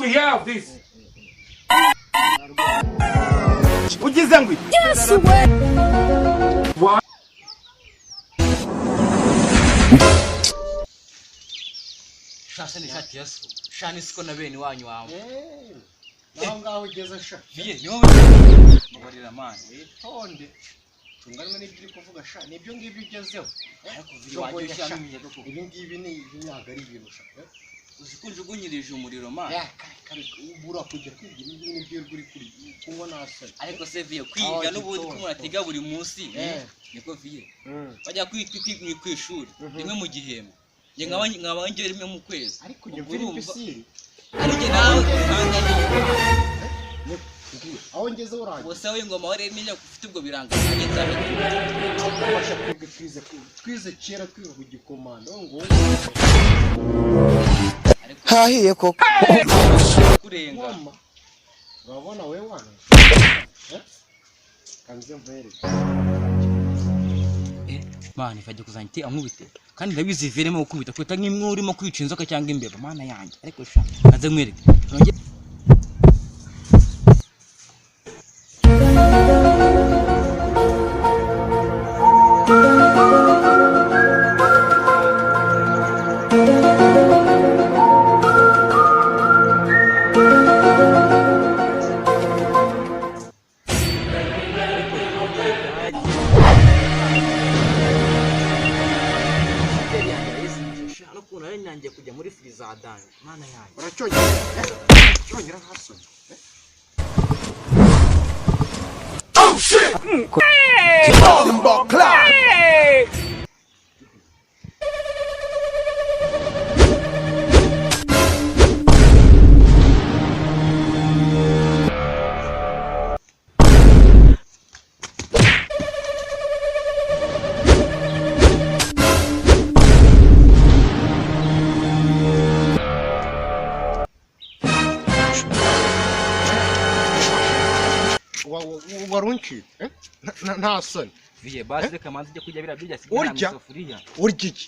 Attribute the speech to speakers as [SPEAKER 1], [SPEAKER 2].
[SPEAKER 1] we have this? Ugize ngo
[SPEAKER 2] Yes we.
[SPEAKER 1] What?
[SPEAKER 3] Shasha ni shati yaso. Shani siko na bene wanyu wawe.
[SPEAKER 4] Naho ngaho ugeze sha.
[SPEAKER 3] Biye niho mubarira man.
[SPEAKER 4] Witonde. Tunganwe n'ibyo kuvuga sha. Nibyo ngibyo ugezeho.
[SPEAKER 3] Ariko biri waje cyamenye ko
[SPEAKER 4] ibi ngibi ni ibinyaga ari ibintu sha.
[SPEAKER 3] Uzikunjugunyirije umuriro man.
[SPEAKER 4] Kare ubura kujya kwiga ibi nibyo uri kuri kunywa nasa.
[SPEAKER 3] Ariko se viye kwiga n'ubundi ko muratega buri munsi. Niko viye. Bajya kwiga ku ishuri rimwe mu gihembo. Nge nkabanje rimwe mu kwezi.
[SPEAKER 4] Ariko njye mvira ipisiri.
[SPEAKER 3] Ariko nawe kanga
[SPEAKER 4] aho ngeze uranje.
[SPEAKER 3] Bose aho ingoma wari menya ufite ubwo biranga agenda
[SPEAKER 4] abasha kwiga twize kera twiga ku gikomando ngo
[SPEAKER 2] Hahiye koko.
[SPEAKER 3] kurenga.
[SPEAKER 4] Urabona wewe wana? Kanze mvere.
[SPEAKER 3] Mani fajye kuzanti ankubite kandi ndabizi veremo gukubita kwita nk'imwe urimo kwica inzoka cyangwa imbeba mana yanjye ariko sha aze mwereke nanjye kujya muri frizadani mana yanjye
[SPEAKER 4] uracyongera hasoni
[SPEAKER 1] Oh shit!
[SPEAKER 4] warunchi nta soni
[SPEAKER 3] viye basi reka manzi jye kujya bira bijya sigara mu safuriya
[SPEAKER 4] urya iki